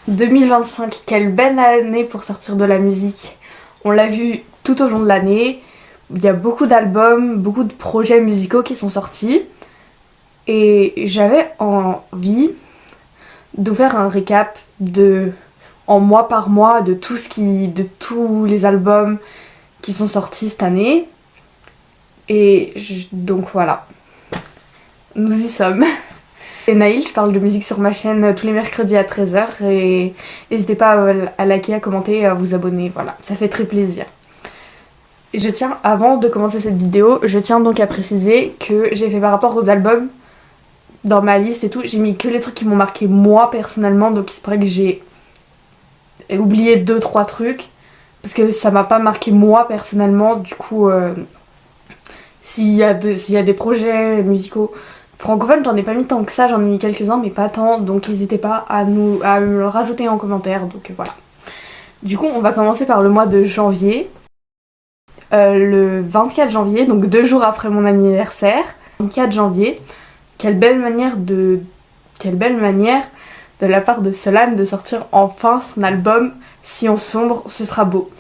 2025, quelle belle année pour sortir de la musique. On l'a vu tout au long de l'année. Il y a beaucoup d'albums, beaucoup de projets musicaux qui sont sortis. Et j'avais envie de faire un récap en mois par mois de de tous les albums qui sont sortis cette année. Donc voilà, nous y sommes. C'est Naïl, je parle de musique sur ma chaîne tous les mercredis à 13h et n'hésitez pas à liker, à commenter et à vous abonner, voilà, ça fait très plaisir. Et avant de commencer cette vidéo, je tiens donc à préciser que j'ai fait par rapport aux albums dans ma liste et tout, j'ai mis que les trucs qui m'ont marqué moi personnellement, donc il se pourrait que j'ai oublié 2-3 trucs parce que ça m'a pas marqué moi personnellement, du coup s'il y a des projets musicaux francophones, j'en ai pas mis tant que ça, j'en ai mis quelques-uns mais pas tant, donc n'hésitez pas à me le rajouter en commentaire, donc voilà. Du coup on va commencer par le mois de janvier, le 24 janvier, donc 2 jours après mon anniversaire, 24 janvier, quelle belle manière de la part de Solane de sortir enfin son album Si on sombre, ce sera beau.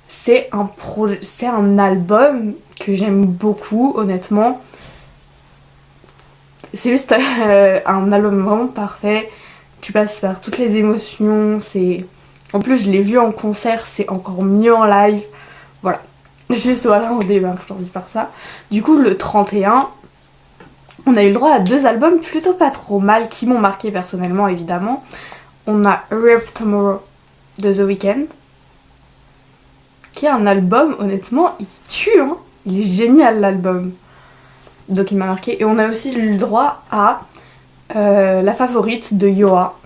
C'est un album que j'aime beaucoup, honnêtement. C'est juste un album vraiment parfait. Tu passes par toutes les émotions. En plus, je l'ai vu en concert, c'est encore mieux en live. Voilà. Juste voilà, on démarre, j'ai envie de faire ça. Du coup, le 31, on a eu le droit à 2 albums plutôt pas trop mal, qui m'ont marqué personnellement, évidemment. On a Hurry Up Tomorrow de The Weeknd, qui est un album, honnêtement, il tue, hein. Il est génial l'album. Donc il m'a marqué. Et on a aussi eu le droit à La Favorite de Yoa,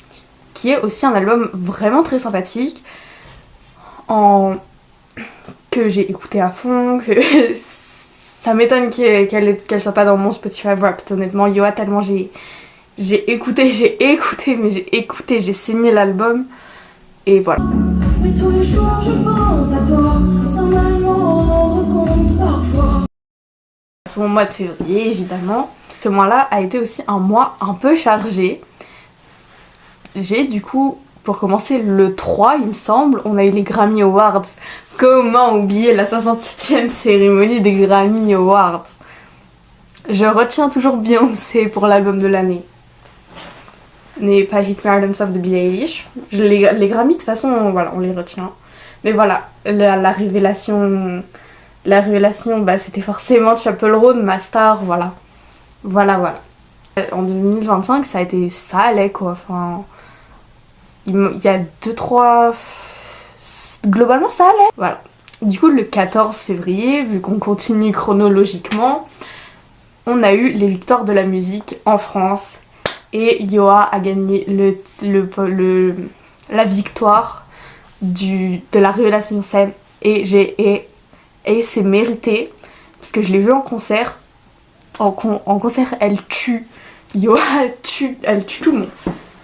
qui est aussi un album vraiment très sympathique, que j'ai écouté à fond, que ça m'étonne qu'elle soit pas dans mon Spotify Wrapped, honnêtement. Yoa, tellement j'ai écouté, j'ai saigné l'album, et voilà. Mais tous les jours je pense à toi, sans même m'en rendre compte parfois. C'est mon mois de février, évidemment. Ce mois-là a été aussi un mois un peu chargé. J'ai du coup, pour commencer le 3, il me semble, on a eu les Grammy Awards. Comment oublier la 67e cérémonie des Grammy Awards? Je retiens toujours Beyoncé pour l'album de l'année. N'est pas Hit Me Harder of the Billie Eilish. Les Grammy, de toute façon, voilà, on les retient. Mais voilà, la révélation, bah, c'était forcément Chapel Roan, ma star, voilà. Voilà. En 2025, ça allait quoi, enfin... Il y a 2-3... Globalement, ça allait. Voilà. Du coup, le 14 février, vu qu'on continue chronologiquement, on a eu les victoires de la musique en France. Et Yoa a gagné la victoire de la révélation scène. Et c'est mérité, parce que je l'ai vu en concert. En concert, elle tue. Yoa, elle tue tout le monde.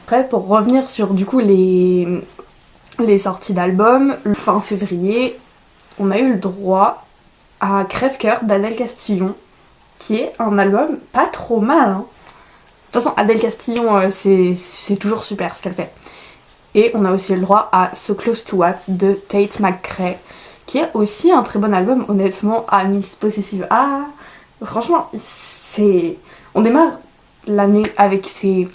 Après, pour revenir sur du coup les sorties d'albums, le fin février, on a eu le droit à Crève-Cœur d'Adèle Castillon, qui est un album pas trop mal, hein. De toute façon, Adèle Castillon, c'est toujours super ce qu'elle fait. Et on a aussi le droit à So Close to What de Tate McRae, qui est aussi un très bon album, honnêtement, à Miss Possessive. Ah, franchement, on démarre l'année avec ces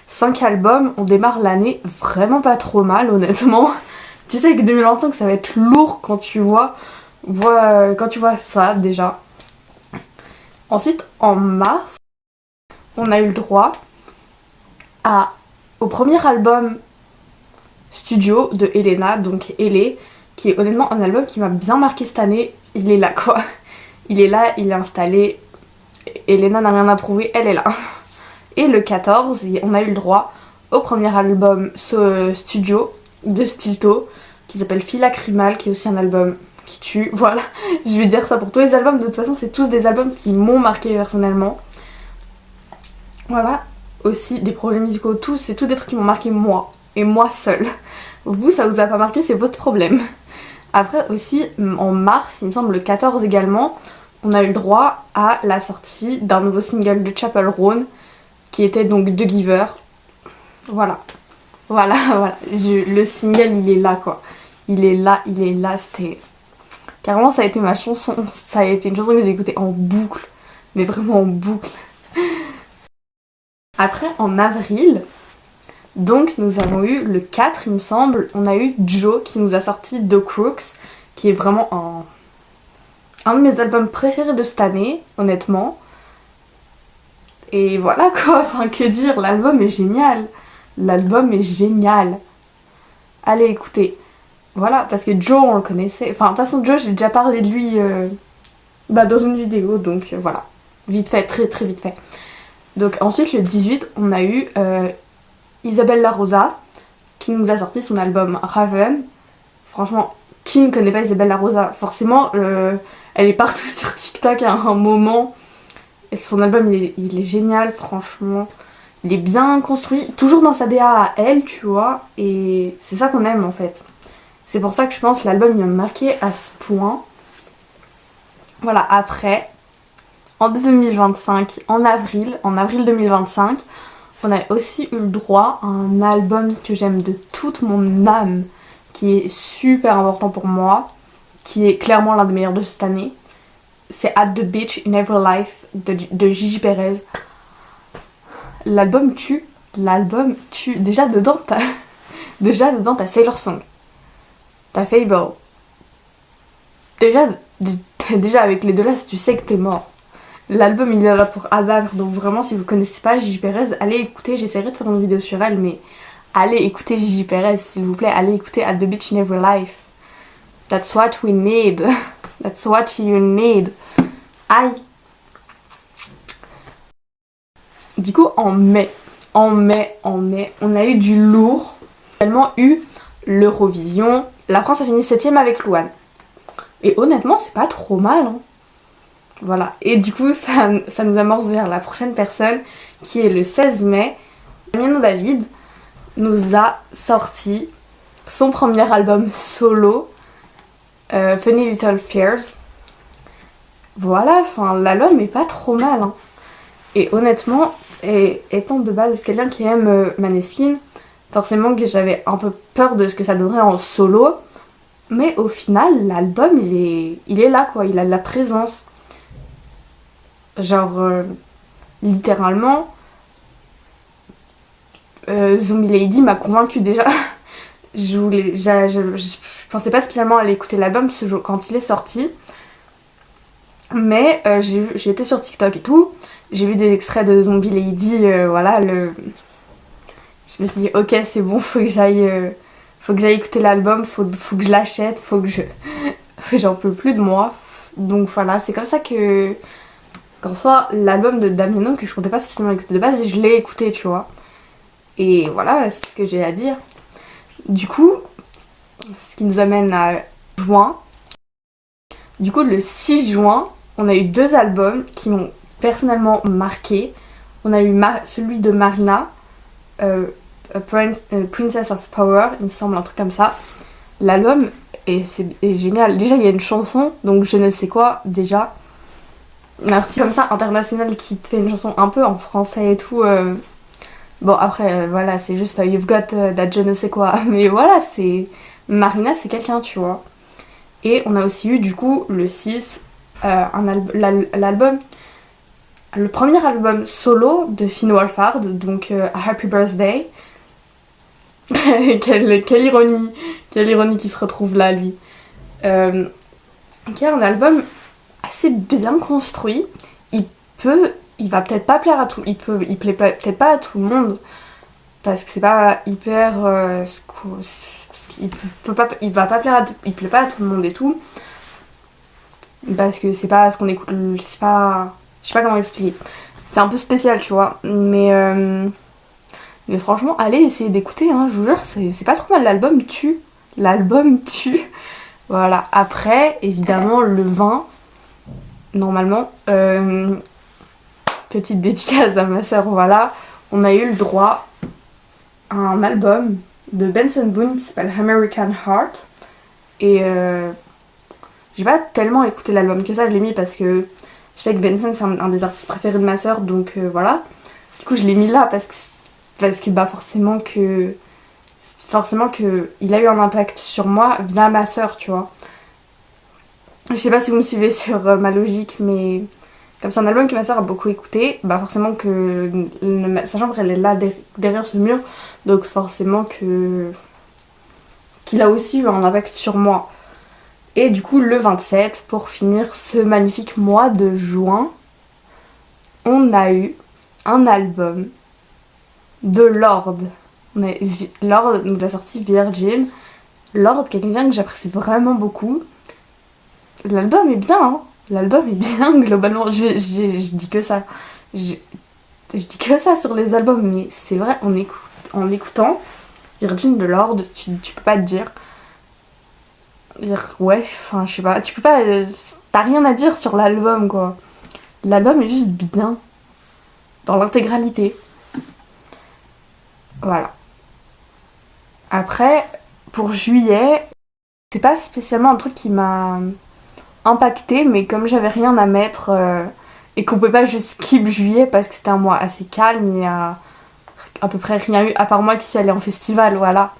5 albums, on démarre l'année vraiment pas trop mal, honnêtement. Tu sais que 2025, ça va être lourd quand tu vois ça, déjà. Ensuite, en mars, on a eu le droit au premier album studio de Elena, donc Elé, qui est honnêtement un album qui m'a bien marqué cette année. Il est là, quoi. Il est là, il est installé. Elena n'a rien à prouver, elle est là. Et le 14, on a eu le droit au premier album studio de Stilto, qui s'appelle Philacrimal, qui est aussi un album qui tue. Voilà, je vais dire ça pour tous les albums. De toute façon, c'est tous des albums qui m'ont marqué personnellement. Voilà, aussi des projets musicaux, c'est tous des trucs qui m'ont marqué moi, et moi seule. Vous, ça vous a pas marqué, c'est votre problème. Après aussi, en mars, il me semble le 14 également, on a eu le droit à la sortie d'un nouveau single de Chapel Roan, qui était donc The Giver. Voilà. Voilà, voilà. Le single, il est là, quoi. Il est là. C'était... Carrément, ça a été ma chanson. Ça a été une chanson que j'ai écoutée en boucle. Mais vraiment en boucle. Après, en avril, donc nous avons eu le 4, il me semble. On a eu Joe qui nous a sorti The Crooks, qui est vraiment un de mes albums préférés de cette année, honnêtement. Et voilà quoi, enfin que dire, l'album est génial. L'album est génial. Allez écoutez. Voilà, parce que Joe, on le connaissait. Enfin, de toute façon, Joe, j'ai déjà parlé de lui dans une vidéo, donc voilà. Vite fait, très très vite fait. Donc ensuite, le 18, on a eu Isabelle La Rosa, qui nous a sorti son album Raven. Franchement, qui ne connaît pas Isabelle La Rosa? Forcément, elle est partout sur TikTok à un moment. Et son album, il est génial, franchement. Il est bien construit, toujours dans sa DA à elle, tu vois. Et c'est ça qu'on aime, en fait. C'est pour ça que je pense que l'album, il m'a marqué à ce point. Voilà, après, en 2025, en avril 2025, on a aussi eu le droit à un album que j'aime de toute mon âme, qui est super important pour moi, qui est clairement l'un des meilleurs de cette année. C'est At the Beach in Every Life de Gigi Perez. L'album tue. Déjà dedans, t'as Sailor Song. T'as Fable. Déjà avec les deux là, tu sais que t'es mort. L'album il est là pour abattre, donc vraiment si vous connaissez pas Gigi Perez, allez écouter, j'essaierai de faire une vidéo sur elle, mais allez écouter Gigi Perez s'il vous plaît, allez écouter At the Beach in Every Life. That's what we need. That's what you need. Aïe. Du coup en mai, on a eu du lourd. On a tellement eu l'Eurovision. La France a fini 7ème avec Louane. Et honnêtement, c'est pas trop mal. Hein. Voilà. Et du coup, ça nous amorce vers la prochaine personne, qui est le 16 mai. Damiano David nous a sorti son premier album solo, Funny Little Fears. Voilà, enfin, l'album est pas trop mal. Hein. Et honnêtement, étant de base quelqu'un qui aime Maneskin, forcément que j'avais un peu peur de ce que ça donnerait en solo. Mais au final, l'album, il est là, quoi. Il a de la présence. Genre, littéralement, Zombie Lady m'a convaincue déjà. Je pensais pas spécialement aller écouter l'album quand il est sorti. Mais j'ai été sur TikTok et tout. J'ai vu des extraits de Zombie Lady. Voilà, je me suis dit, ok, c'est bon, faut que j'aille écouter l'album, faut que je l'achète, j'en peux plus de moi. Donc voilà, c'est comme ça que qu'en soit l'album de Damiano, que je comptais pas spécialement écouter de base, je l'ai écouté, tu vois. Et voilà, c'est ce que j'ai à dire. Du coup, ce qui nous amène à juin. Du coup, le 6 juin, on a eu 2 albums qui m'ont personnellement marqué. On a eu celui de Marina, Princess of Power, il me semble, un truc comme ça. L'album est génial. Déjà, il y a une chanson, donc je ne sais quoi, déjà. Un artiste comme ça, international, qui te fait une chanson un peu en français et tout. Bon, après, voilà, c'est juste You've Got That je ne sais quoi. Mais voilà, Marina, c'est quelqu'un, tu vois. Et on a aussi eu, du coup, le 6, l'album... Le premier album solo de Finn Wolfhard, donc Happy Birthday. quelle ironie qu'il se retrouve là, lui. Qui est un album assez bien construit. Il va peut-être pas plaire à tout, il plaît peut-être pas à tout le monde, parce que c'est pas hyper, il va pas plaire il plaît pas à tout le monde et tout, parce que c'est pas ce qu'on écoute, c'est pas, je sais pas comment expliquer. C'est un peu spécial, tu vois, mais franchement, allez essayer d'écouter, hein, je vous jure, c'est pas trop mal, l'album tue. Voilà, après, évidemment, le 20, normalement, petite dédicace à ma soeur, voilà, on a eu le droit à un album de Benson Boone qui s'appelle American Heart, et j'ai pas tellement écouté l'album que ça, je l'ai mis parce que je sais que Benson c'est un des artistes préférés de ma soeur, donc voilà. Du coup je l'ai mis là parce que bah forcément que forcément que il a eu un impact sur moi via ma sœur, tu vois. Je sais pas si vous me suivez sur ma logique, mais comme c'est un album que ma sœur a beaucoup écouté, bah forcément que sa chambre elle est là derrière ce mur, donc forcément que qu'il a aussi eu un impact sur moi. Et du coup le 27, pour finir ce magnifique mois de juin, on a eu un album de Lorde. Lorde nous a sorti Virgin. Lorde, quelqu'un que j'apprécie vraiment beaucoup. L'album est bien, hein. L'album est bien globalement. Je dis que ça. Je dis que ça sur les albums, mais c'est vrai, en écoutant Virgin de Lorde, tu peux pas te dire. Ouais, enfin, je sais pas. Tu peux pas. T'as rien à dire sur l'album, quoi. L'album est juste bien. Dans l'intégralité. Voilà. Après, pour juillet, c'est pas spécialement un truc qui m'a impacté, mais comme j'avais rien à mettre et qu'on peut pas juste skip juillet parce que c'était un mois assez calme, il y a à peu près rien eu à part moi qui suis allée en festival, voilà.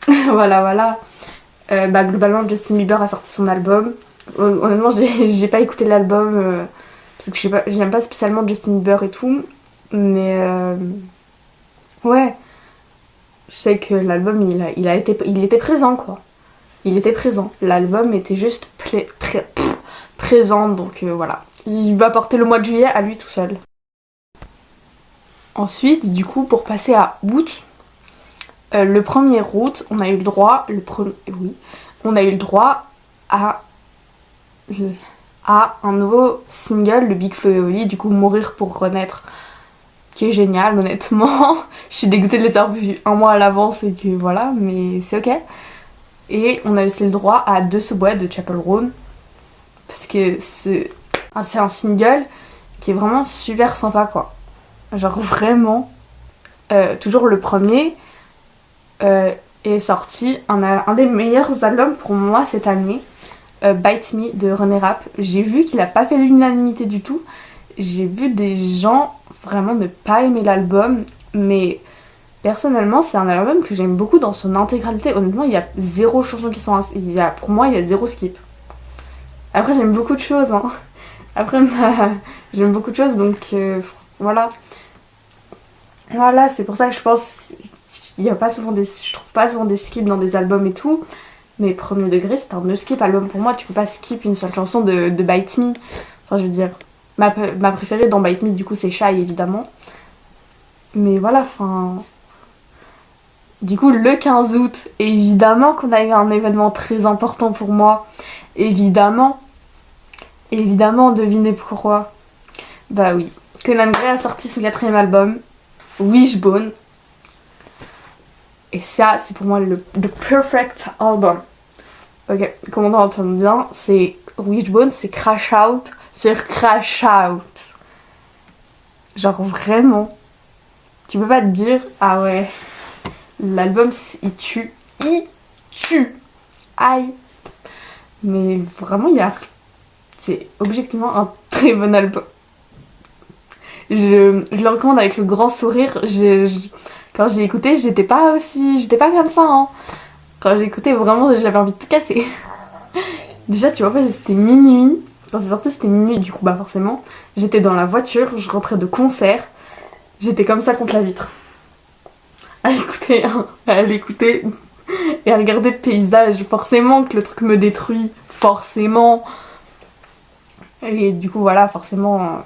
voilà. Bah globalement Justin Bieber a sorti son album. Honnêtement j'ai pas écouté l'album parce que j'aime pas spécialement Justin Bieber et tout, mais ouais, je sais que l'album il était présent quoi. Il était présent. L'album était juste présent, donc voilà. Il va porter le mois de juillet à lui tout seul. Ensuite, du coup, pour passer à août, le 1er août, on a eu le droit, on a eu le droit à un nouveau single de Big Flo et Oli, du coup Mourir pour renaître, qui est génial honnêtement. Je suis dégoûtée de les avoir vus un mois à l'avance et que voilà, mais c'est ok. Et on a aussi le droit à 2 Subway de Chapel Roan, parce que c'est un single qui est vraiment super sympa quoi. Genre vraiment, toujours le premier est sorti un des meilleurs albums pour moi cette année, Bite Me de René Rapp. J'ai vu qu'il a pas fait l'unanimité du tout. J'ai vu des gens vraiment ne pas aimer l'album, mais personnellement c'est un album que j'aime beaucoup dans son intégralité. Honnêtement il y a 0 chansons qui sont... pour moi il y a 0 skip. Après j'aime beaucoup de choses hein. J'aime beaucoup de choses donc voilà. Voilà, c'est pour ça que je pense je trouve pas souvent des skips dans des albums et tout. Mais Premier Degré c'est un no skip album pour moi. Tu peux pas skip une seule chanson de Bite Me. Enfin je veux dire, ma préférée dans Bite Me du coup c'est Shy évidemment. Mais voilà, enfin... Du coup, le 15 août, évidemment qu'on a eu un événement très important pour moi. Évidemment, devinez pourquoi. Bah oui, Conan Gray a sorti son 4e album, Wishbone. Et ça, c'est pour moi le perfect album. Ok, comment on entend bien, c'est Wishbone, c'est Crash Out sur Crash Out. Genre vraiment, tu peux pas te dire, ah ouais... L'album, il tue. Aïe. Mais vraiment, c'est objectivement un très bon album. Je le recommande avec le grand sourire. Quand j'ai écouté, j'étais pas comme ça. Hein. Quand j'ai écouté, vraiment, j'avais envie de tout casser. Déjà, tu vois, c'était minuit. Quand c'est sorti, c'était minuit. Du coup, bah forcément, j'étais dans la voiture, je rentrais de concert. J'étais comme ça contre la vitre. À l'écouter et à regarder le paysage. Forcément que le truc me détruit, forcément. Et du coup, voilà, forcément.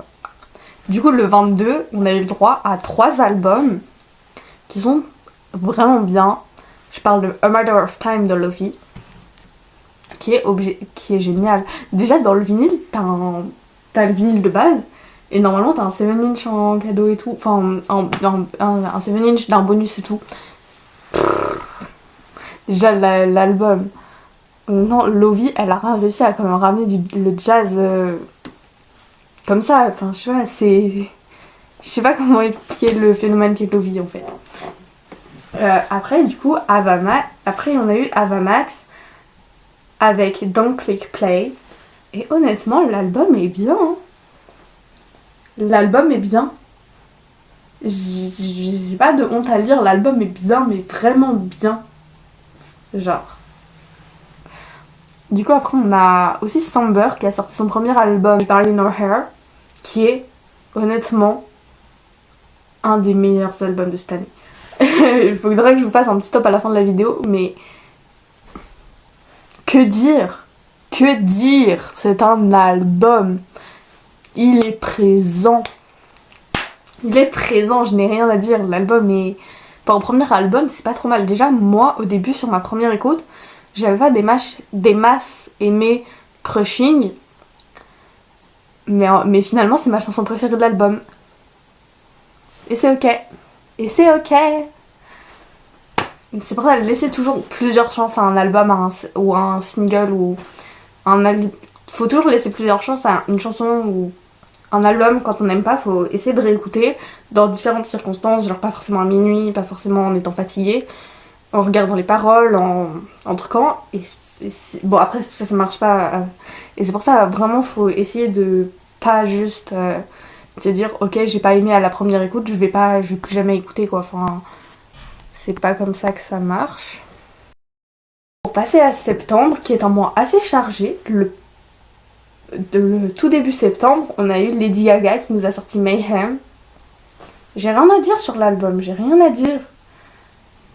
Du coup, le 22, on a eu le droit à 3 albums qui sont vraiment bien. Je parle de A Matter of Time de Lofi, qui est génial. Déjà, dans le vinyle, t'as le vinyle de base. Et normalement, t'as un 7-inch en cadeau et tout. Enfin, un 7-inch d'un bonus et tout. Déjà, l'album. Non, Lovi, elle a réussi à quand même ramener le jazz comme ça. Enfin, je sais pas, c'est... Je sais pas comment expliquer le phénomène qu'est Lovi, en fait. Après, du coup, après, on a eu Avamax avec Don't Click Play. Et honnêtement, l'album est bien, hein. L'album est bien. j'ai pas de honte à le dire, l'album est bien, mais vraiment bien. Genre. Du coup, après, on a aussi Samber qui a sorti son premier album, Party No Hair, qui est honnêtement un des meilleurs albums de cette année. Il faudrait que je vous fasse un petit stop à la fin de la vidéo, mais que dire? Que dire? C'est un album. Il est présent. Il est présent, je n'ai rien à dire. L'album est... Pour un premier album, c'est pas trop mal. Déjà, moi, au début, sur ma première écoute, j'avais pas des masses aimé Crushing. Mais finalement, c'est ma chanson préférée de l'album. Et c'est ok. Et c'est ok. C'est pour ça, laisser toujours plusieurs chances à un album ou à un single ou faut toujours laisser plusieurs chances à une chanson ou un album. Quand on n'aime pas, faut essayer de réécouter dans différentes circonstances, genre pas forcément à minuit, pas forcément en étant fatigué, en regardant les paroles, en truquant. Bon, après ça marche pas. Et c'est pour ça, vraiment, faut essayer de pas juste se dire ok, j'ai pas aimé à la première écoute, je vais plus jamais écouter quoi. Enfin, c'est pas comme ça que ça marche. Pour passer à septembre, qui est un mois assez chargé, le tout début septembre, on a eu Lady Gaga qui nous a sorti Mayhem. J'ai rien à dire sur l'album, j'ai rien à dire.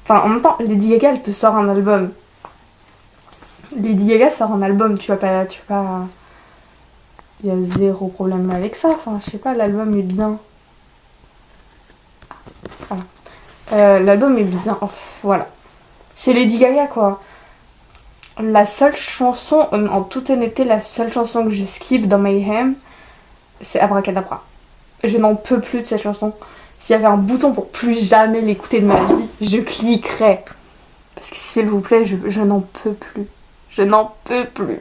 Enfin, en même temps, Lady Gaga, elle te sort un album. Lady Gaga sort un album, tu vas pas... Il y a zéro problème avec ça, enfin, je sais pas, l'album est bien. Voilà. L'album est bien, voilà. C'est Lady Gaga, quoi. La seule chanson, en toute honnêteté, la seule chanson que je skip dans Mayhem, c'est Abracadabra. Je n'en peux plus de cette chanson. S'il y avait un bouton pour plus jamais l'écouter de ma vie, je cliquerais. Parce que s'il vous plaît, je n'en peux plus. Je n'en peux plus.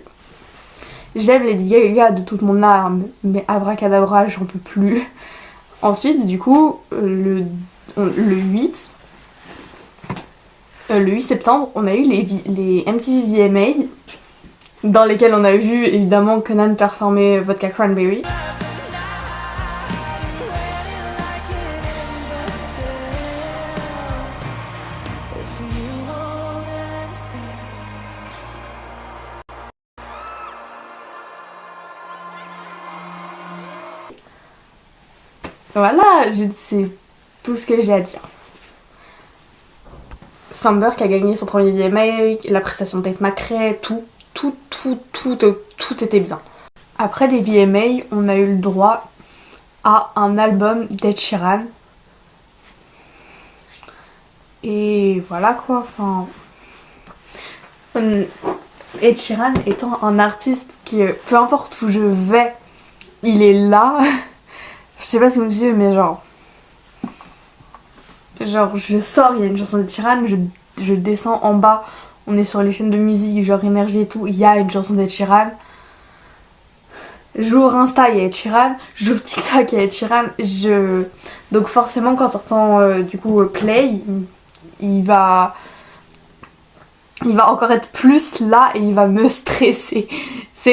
J'aime Lady Gaga de toute mon âme, mais Abracadabra, j'en peux plus. Ensuite, du coup, le 8 septembre, on a eu les MTV VMA, dans lesquels on a vu évidemment Conan performer Vodka Cranberry. Voilà, c'est tout ce que j'ai à dire. Samber qui a gagné son premier VMA, la prestation de Tate McRae, tout était bien. Après les VMA, on a eu le droit à un album d'Ed Sheeran. Et voilà quoi, enfin... Ed Sheeran étant un artiste qui, peu importe où je vais, il est là. Je sais pas si vous me suivez, mais genre je sors, il y a une chanson d'Ed Sheeran, je descends en bas, on est sur les chaînes de musique, genre Énergie et tout, il y a une chanson d'Ed Sheeran. J'ouvre Insta, il y a Ed Sheeran, j'ouvre TikTok, il y a Ed Sheeran, donc forcément qu'en sortant du coup Play, il va encore être plus là et il va me stresser.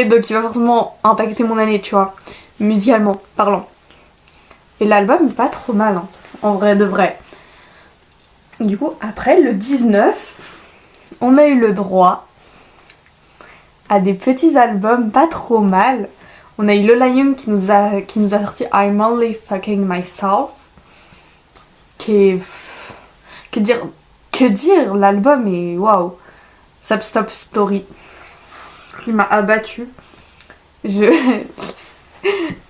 Donc il va forcément impacter mon année, tu vois, musicalement parlant. Et l'album est pas trop mal, hein, en vrai de vrai. Du coup, après, le 19, on a eu le droit à des petits albums pas trop mal. On a eu Lola Young qui nous a sorti I'm Only Fucking Myself. Que dire, l'album est waouh. Substop Story qui m'a abattue.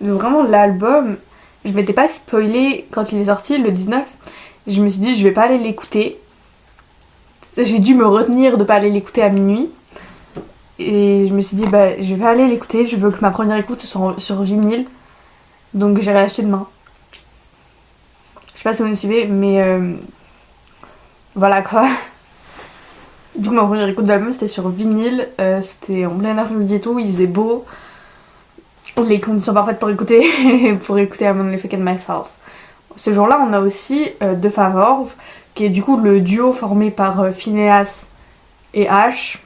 Vraiment, l'album, je m'étais pas spoilé quand il est sorti le 19. Je me suis dit je vais pas aller l'écouter. J'ai dû me retenir de pas aller l'écouter à minuit. Et je me suis dit je vais pas aller l'écouter, je veux que ma première écoute soit sur vinyle. Donc j'ai réacheté demain. Je sais pas si vous me suivez, mais voilà quoi. Du coup ma première écoute d'album c'était sur vinyle, c'était en plein après-midi et tout, il faisait beau. Les conditions parfaites pour écouter I'm Only Fucking Myself. Ce jour-là, on a aussi The Favors, qui est du coup le duo formé par Phineas et Ash.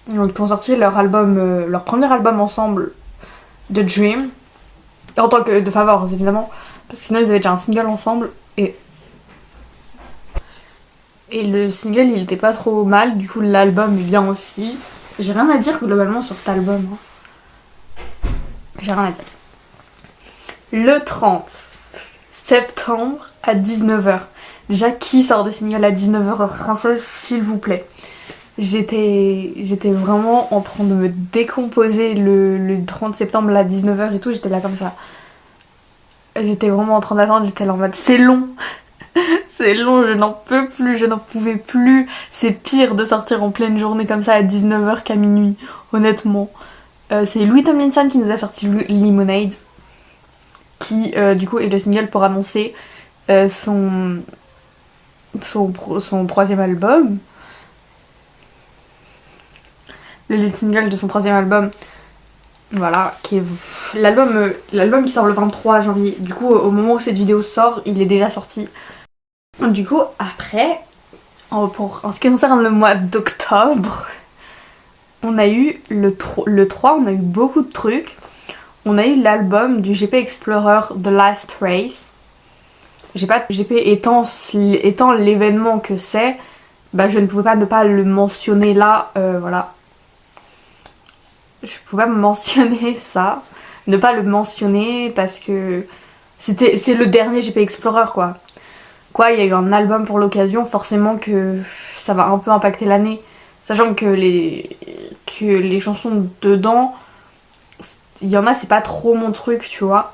Donc, pour sortir leur premier album ensemble, The Dream. En tant que The Favors, évidemment. Parce que sinon, ils avaient déjà un single ensemble. Et, et le single il était pas trop mal, du coup l'album est bien aussi. J'ai rien à dire globalement sur cet album. J'ai rien à dire. Le 30 septembre à 19h. Déjà, qui sort des singles à 19h heure française, s'il vous plaît? J'étais vraiment en train de me décomposer le 30 septembre à 19h et tout, j'étais là comme ça. J'étais vraiment en train d'attendre, j'étais là en mode c'est long, c'est long, je n'en peux plus, je n'en pouvais plus. C'est pire de sortir en pleine journée comme ça à 19h qu'à minuit, honnêtement. C'est Louis Tomlinson qui nous a sorti Lemonade, qui du coup est le single pour annoncer son troisième album. Le lead single de son troisième album. Voilà, qui est l'album qui sort le 23 janvier. Du coup, au moment où cette vidéo sort, il est déjà sorti. Du coup, après, en ce qui concerne le mois d'octobre, on a eu le 3, on a eu beaucoup de trucs. On a eu l'album du GP Explorer The Last Race. GP étant l'événement que c'est, bah je ne pouvais pas ne pas le mentionner là, voilà. Je pouvais pas mentionner ça, ne pas le mentionner parce que c'est le dernier GP Explorer quoi. Il y a eu un album pour l'occasion, forcément que ça va un peu impacter l'année, sachant que les chansons dedans, il y en a c'est pas trop mon truc tu vois,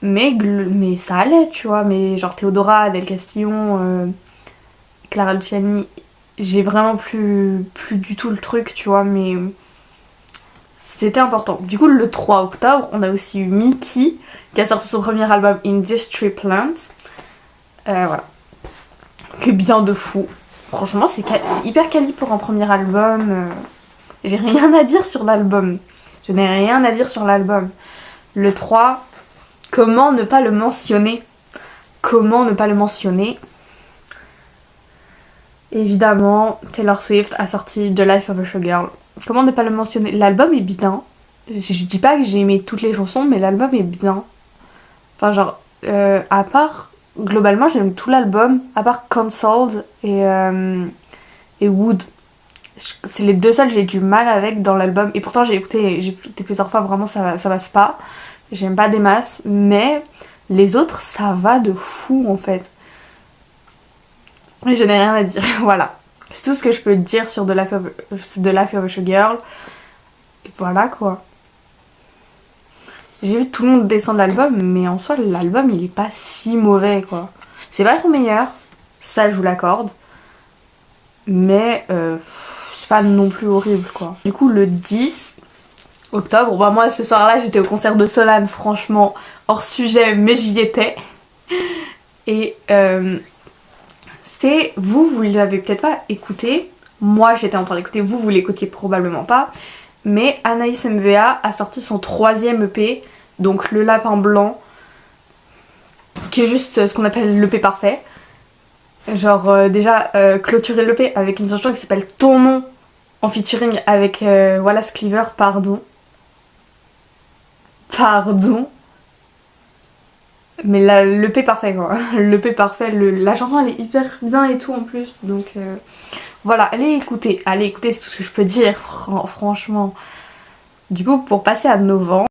mais ça allait tu vois, mais genre Théodora, Del Castillo, Clara Luciani, j'ai vraiment plus du tout le truc tu vois, mais c'était important. Du coup, le 3 octobre, on a aussi eu Mickey qui a sorti son premier album Industry Plant. Voilà. Que bien de fou. Franchement, c'est hyper quali pour un premier album. J'ai rien à dire sur l'album. Je n'ai rien à dire sur l'album. Le 3, comment ne pas le mentionner? Comment ne pas le mentionner? Évidemment, Taylor Swift a sorti The Life of a Showgirl. Comment ne pas le mentionner? L'album est bien. Je dis pas que j'ai aimé toutes les chansons, mais l'album est bien. Enfin, genre, à part. Globalement, j'aime tout l'album, à part Cancelled et Wood. C'est les deux seuls que j'ai du mal avec dans l'album. Et pourtant, j'ai écouté plusieurs fois, vraiment, ça passe pas. J'aime pas des masses, mais les autres, ça va de fou en fait. Mais je n'ai rien à dire, voilà. C'est tout ce que je peux dire sur The Life of a Showgirl. Et voilà quoi. J'ai vu tout le monde descendre l'album, mais en soi, l'album il est pas si mauvais quoi. C'est pas son meilleur, ça je vous l'accorde. Mais c'est pas non plus horrible quoi. Du coup, le 10 octobre, bah moi ce soir-là j'étais au concert de Solane, franchement, hors sujet, mais j'y étais. Et vous l'avez peut-être pas écouté, moi j'étais en train d'écouter, vous l'écoutiez probablement pas, mais Anaïs MVA a sorti son 3e EP, donc Le Lapin Blanc, qui est juste ce qu'on appelle l'EP parfait. Genre déjà clôturer l'EP avec une chanson qui s'appelle Ton nom en featuring avec Wallace Cleaver, pardon. Mais l'EP parfait quoi. L'EP parfait, la chanson elle est hyper bien et tout en plus. Donc voilà, allez écouter, c'est tout ce que je peux dire, franchement. Du coup, pour passer à novembre,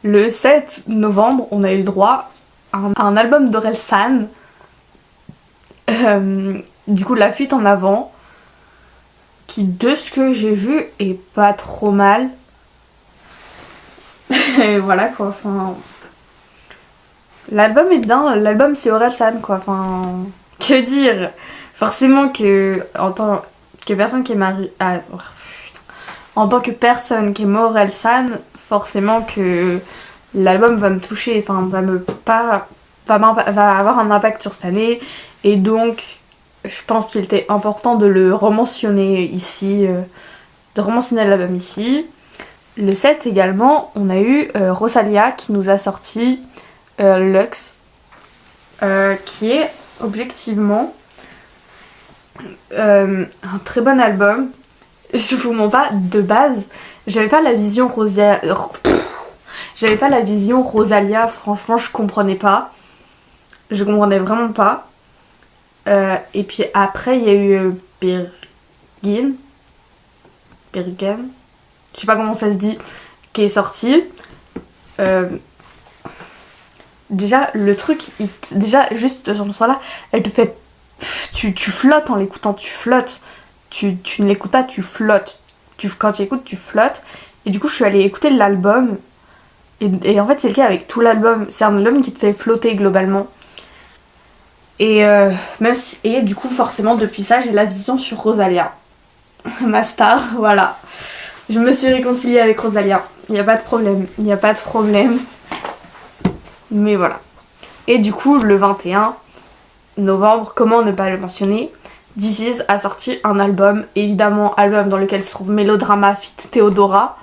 le 7 novembre, on a eu le droit à un album d'Orelsan. Du coup, La Fuite en Avant, qui de ce que j'ai vu est pas trop mal. Et voilà quoi, enfin. L'album est bien, l'album c'est Orelsan quoi, enfin. Que dire? Forcément que, en tant que personne qui est mariée. En tant que personne qui aime Orelsan, forcément que l'album va me toucher, enfin, va avoir un impact sur cette année. Et donc, je pense qu'il était important de le rementionner ici, de rementionner l'album ici. Le 7 également, on a eu Rosalia qui nous a sorti Lux, qui est objectivement un très bon album. Je vous mens pas, de base, j'avais pas la vision J'avais pas la vision Rosalia, franchement je comprenais pas. Je comprenais vraiment pas. Et puis après il y a eu Bergen. Je sais pas comment ça se dit, qui est sorti. Déjà le truc, déjà juste sur le son là, elle te fait... Tu flottes en l'écoutant, tu flottes. Tu ne l'écoutes pas, tu flottes. Quand tu écoutes, tu flottes. Et du coup, je suis allée écouter l'album. Et en fait, c'est le cas avec tout l'album. C'est un album qui te fait flotter globalement. Et et du coup, forcément, depuis ça, j'ai la vision sur Rosalia. Ma star, voilà. Je me suis réconciliée avec Rosalia. Il n'y a pas de problème. Il n'y a pas de problème. Mais voilà. Et du coup, le 21 novembre, comment ne pas le mentionner, This Is a sorti un album, évidemment album dans lequel se trouve Mélodrama feat. Théodora.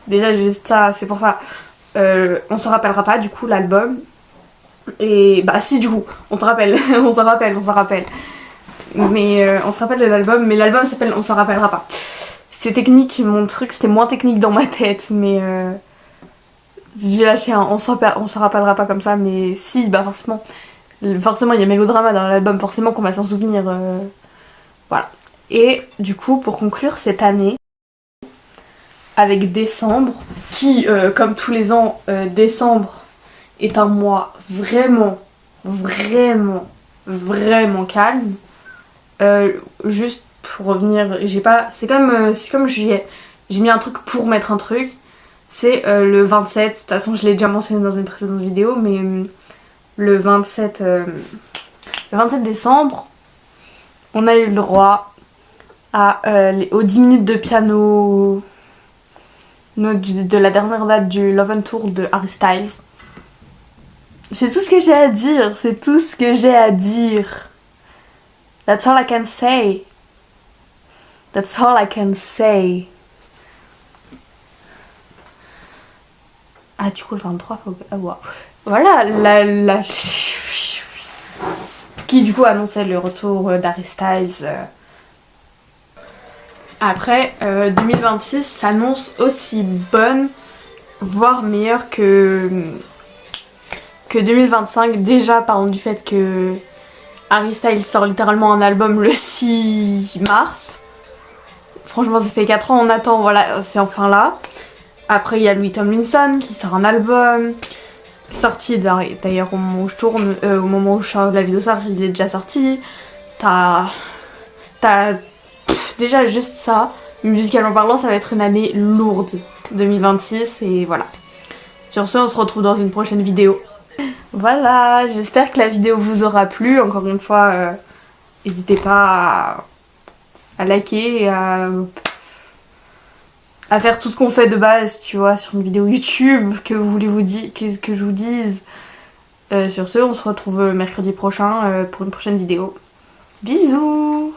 Déjà juste ça, c'est pour ça. On s'en rappellera pas du coup l'album. Et bah si du coup, on te rappelle, on s'en rappelle. Mais on se rappelle de l'album, mais l'album s'appelle On s'en rappellera pas. C'est technique, mon truc c'était moins technique dans ma tête, mais j'ai lâché un on s'en rappellera pas comme ça, mais si, bah forcément il y a Mélodrama dans l'album, forcément qu'on va s'en souvenir. Voilà. Et du coup, pour conclure cette année, avec décembre, qui, comme tous les ans, décembre est un mois vraiment calme. Juste pour revenir, c'est comme j'ai mis un truc pour mettre un truc. C'est le 27, de toute façon je l'ai déjà mentionné dans une précédente vidéo, mais le 27 décembre, on a eu le droit aux 10 minutes de piano de la dernière date du Love and Tour de Harry Styles. C'est tout ce que j'ai à dire, That's all I can say. Ah, du coup, le 23, faut que... Ah, wow. Voilà, qui, du coup, annonçait le retour d'Harry Styles. Après, 2026 s'annonce aussi bonne, voire meilleure que 2025. Déjà, parlons du fait que Harry Styles sort littéralement un album le 6 mars. Franchement, ça fait 4 ans, on attend, voilà, c'est enfin là. Après, il y a Louis Tomlinson qui sort un album. Sorti d'ailleurs au moment où je tourne, au moment où la vidéo sort, il est déjà sorti. Déjà juste ça, musicalement parlant, ça va être une année lourde, 2026, et voilà. Sur ce, on se retrouve dans une prochaine vidéo. Voilà, j'espère que la vidéo vous aura plu. Encore une fois, n'hésitez pas à liker et à faire tout ce qu'on fait de base, tu vois, sur une vidéo YouTube, que je vous dise. Sur ce, on se retrouve mercredi prochain pour une prochaine vidéo. Bisous!